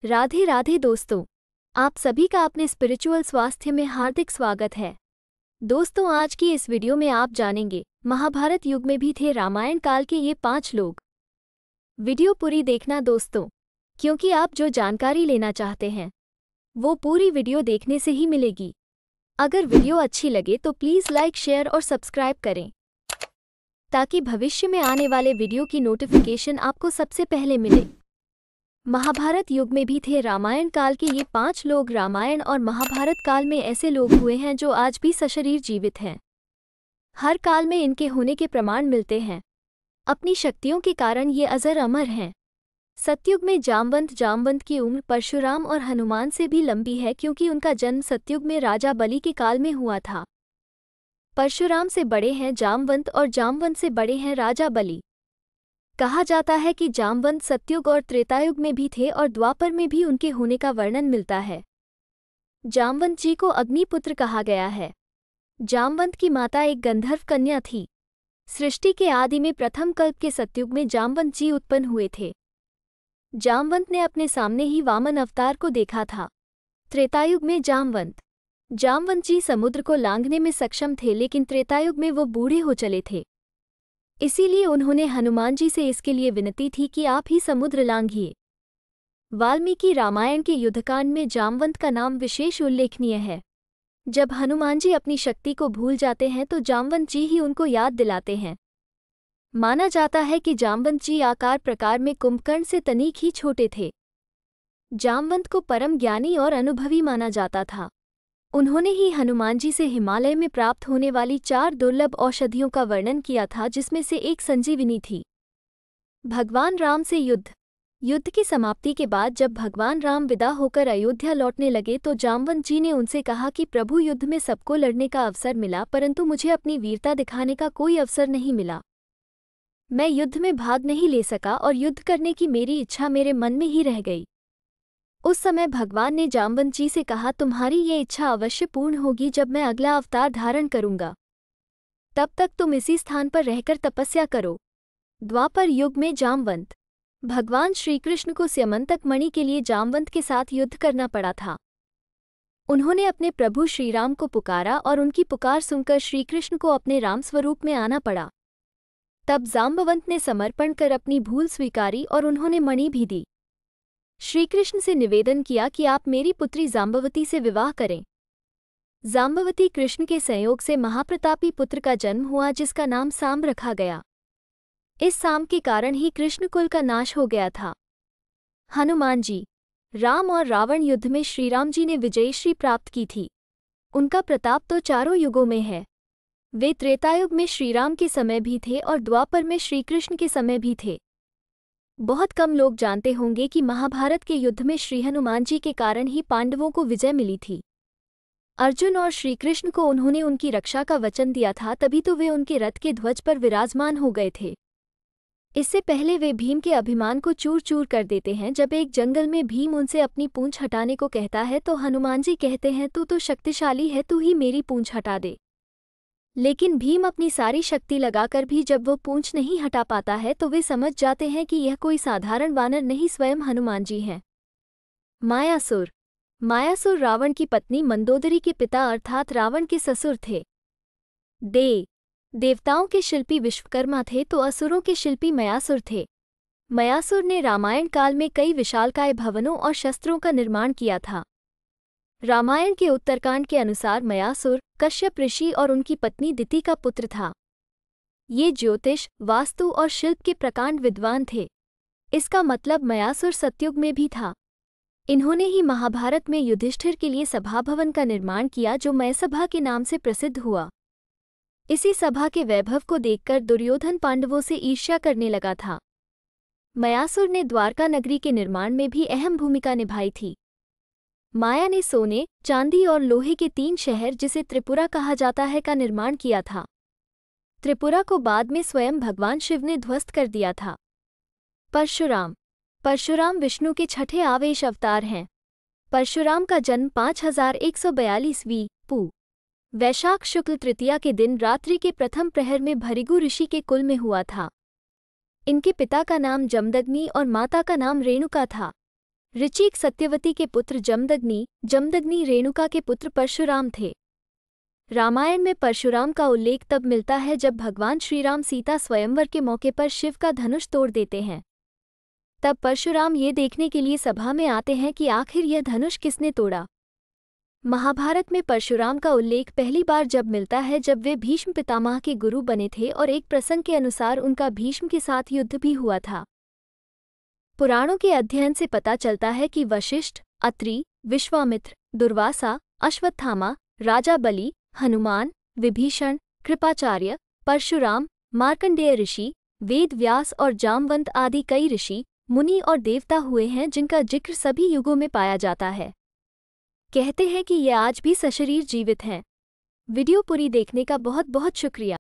राधे राधे दोस्तों, आप सभी का अपने स्पिरिचुअल स्वास्थ्य में हार्दिक स्वागत है। दोस्तों, आज की इस वीडियो में आप जानेंगे महाभारत युग में भी थे रामायण काल के ये 5 लोग। वीडियो पूरी देखना दोस्तों, क्योंकि आप जो जानकारी लेना चाहते हैं वो पूरी वीडियो देखने से ही मिलेगी। अगर वीडियो अच्छी लगे तो प्लीज़ लाइक, शेयर और सब्सक्राइब करें ताकि भविष्य में आने वाले वीडियो की नोटिफिकेशन आपको सबसे पहले मिले। महाभारत युग में भी थे रामायण काल के ये 5 लोग। रामायण और महाभारत काल में ऐसे लोग हुए हैं जो आज भी सशरीर जीवित हैं। हर काल में इनके होने के प्रमाण मिलते हैं। अपनी शक्तियों के कारण ये अजर अमर हैं। सतयुग में जामवंत की उम्र परशुराम और हनुमान से भी लंबी है, क्योंकि उनका जन्म सतयुग में राजा बलि के काल में हुआ था। परशुराम से बड़े हैं जामवंत और जामवंत से बड़े हैं राजा बलि। कहा जाता है कि जामवंत सतयुग और त्रेतायुग में भी थे और द्वापर में भी उनके होने का वर्णन मिलता है। जामवंत जी को अग्निपुत्र कहा गया है। जामवंत की माता एक गंधर्व कन्या थी। सृष्टि के आदि में प्रथम कल्प के सतयुग में जामवंत जी उत्पन्न हुए थे। जामवंत ने अपने सामने ही वामन अवतार को देखा था। त्रेतायुग में जामवंत जी समुद्र को लांघने में सक्षम थे, लेकिन त्रेतायुग में वो बूढ़े हो चले थे। इसीलिए उन्होंने हनुमान जी से इसके लिए विनती थी कि आप ही समुद्र लांघिए। वाल्मीकि रामायण के युद्धकांड में जामवंत का नाम विशेष उल्लेखनीय है। जब हनुमान जी अपनी शक्ति को भूल जाते हैं तो जामवंत जी ही उनको याद दिलाते हैं। माना जाता है कि जामवंत जी आकार प्रकार में कुंभकर्ण से तनिक ही छोटे थे। जामवंत को परम ज्ञानी और अनुभवी माना जाता था। उन्होंने ही हनुमान जी से हिमालय में प्राप्त होने वाली 4 दुर्लभ औषधियों का वर्णन किया था, जिसमें से एक संजीवनी थी। भगवान राम से युद्ध की समाप्ति के बाद जब भगवान राम विदा होकर अयोध्या लौटने लगे तो जामवंत जी ने उनसे कहा कि प्रभु, युद्ध में सबको लड़ने का अवसर मिला, परंतु मुझे अपनी वीरता दिखाने का कोई अवसर नहीं मिला। मैं युद्ध में भाग नहीं ले सका और युद्ध करने की मेरी इच्छा मेरे मन में ही रह गई। उस समय भगवान ने जामवंत जी से कहा, तुम्हारी ये इच्छा अवश्य पूर्ण होगी जब मैं अगला अवतार धारण करूंगा। तब तक तुम इसी स्थान पर रहकर तपस्या करो। द्वापर युग में जामवंत भगवान श्रीकृष्ण को स्यमंतक मणि के लिए जामवंत के साथ युद्ध करना पड़ा था। उन्होंने अपने प्रभु श्रीराम को पुकारा और उनकी पुकार सुनकर श्रीकृष्ण को अपने राम स्वरूप में आना पड़ा। तब जाम्बवंत ने समर्पण कर अपनी भूल स्वीकारी और उन्होंने मणि भी दी। श्रीकृष्ण से निवेदन किया कि आप मेरी पुत्री जाम्बवती से विवाह करें। जाम्बवती कृष्ण के संयोग से महाप्रतापी पुत्र का जन्म हुआ, जिसका नाम सांब रखा गया। इस सांब के कारण ही कृष्ण कुल का नाश हो गया था। हनुमान जी राम और रावण युद्ध में श्रीराम जी ने विजयश्री प्राप्त की थी। उनका प्रताप तो चारों युगों में है। वे त्रेतायुग में श्रीराम के समय भी थे और द्वापर में श्रीकृष्ण के समय भी थे। बहुत कम लोग जानते होंगे कि महाभारत के युद्ध में श्री हनुमान जी के कारण ही पांडवों को विजय मिली थी। अर्जुन और श्रीकृष्ण को उन्होंने उनकी रक्षा का वचन दिया था, तभी तो वे उनके रथ के ध्वज पर विराजमान हो गए थे। इससे पहले वे भीम के अभिमान को चूर चूर कर देते हैं। जब एक जंगल में भीम उनसे अपनी पूंछ हटाने को कहता है तो हनुमान जी कहते हैं, तू तो शक्तिशाली है, तू ही मेरी पूंछ हटा दे। लेकिन भीम अपनी सारी शक्ति लगाकर भी जब वो पूंछ नहीं हटा पाता है तो वे समझ जाते हैं कि यह कोई साधारण वानर नहीं, स्वयं हनुमान जी हैं। मायासुर रावण की पत्नी मंदोदरी के पिता अर्थात रावण के ससुर थे। देवताओं के शिल्पी विश्वकर्मा थे तो असुरों के शिल्पी मयासुर थे। मयासुर ने रामायण काल में कई विशालकाय भवनों और शस्त्रों का निर्माण किया था। रामायण के उत्तरकांड के अनुसार मयासुर कश्यप ऋषि और उनकी पत्नी दिति का पुत्र था। ये ज्योतिष, वास्तु और शिल्प के प्रकांड विद्वान थे। इसका मतलब मयासुर सतयुग में भी था। इन्होंने ही महाभारत में युधिष्ठिर के लिए सभा भवन का निर्माण किया, जो मयसभा के नाम से प्रसिद्ध हुआ। इसी सभा के वैभव को देखकर दुर्योधन पांडवों से ईर्ष्या करने लगा था। मयासुर ने द्वारका नगरी के निर्माण में भी अहम भूमिका निभाई थी। माया ने सोने, चांदी और लोहे के 3 शहर, जिसे त्रिपुरा कहा जाता है, का निर्माण किया था। त्रिपुरा को बाद में स्वयं भगवान शिव ने ध्वस्त कर दिया था। परशुराम विष्णु के छठे आवेश अवतार हैं। परशुराम का जन्म 5142 पू वैशाख शुक्ल तृतीया के दिन रात्रि के प्रथम प्रहर में भृगु ऋषि के कुल में हुआ था। इनके पिता का नाम जमदग्नि और माता का नाम रेणुका था। ऋचिक सत्यवती के पुत्र जमदग्नि रेणुका के पुत्र परशुराम थे। रामायण में परशुराम का उल्लेख तब मिलता है जब भगवान श्रीराम सीता स्वयंवर के मौके पर शिव का धनुष तोड़ देते हैं। तब परशुराम ये देखने के लिए सभा में आते हैं कि आखिर यह धनुष किसने तोड़ा। महाभारत में परशुराम का उल्लेख पहली बार जब मिलता है जब वे भीष्म पितामह के गुरु बने थे और एक प्रसंग के अनुसार उनका भीष्म के साथ युद्ध भी हुआ था। पुराणों के अध्ययन से पता चलता है कि वशिष्ठ, अत्रि, विश्वामित्र, दुर्वासा, अश्वत्थामा, राजा बलि, हनुमान, विभीषण, कृपाचार्य, परशुराम, मार्कंडेय ऋषि, वेद व्यास और जामवंत आदि कई ऋषि, मुनि और देवता हुए हैं जिनका जिक्र सभी युगों में पाया जाता है। कहते हैं कि ये आज भी सशरीर जीवित हैं। वीडियो पूरी देखने का बहुत बहुत शुक्रिया।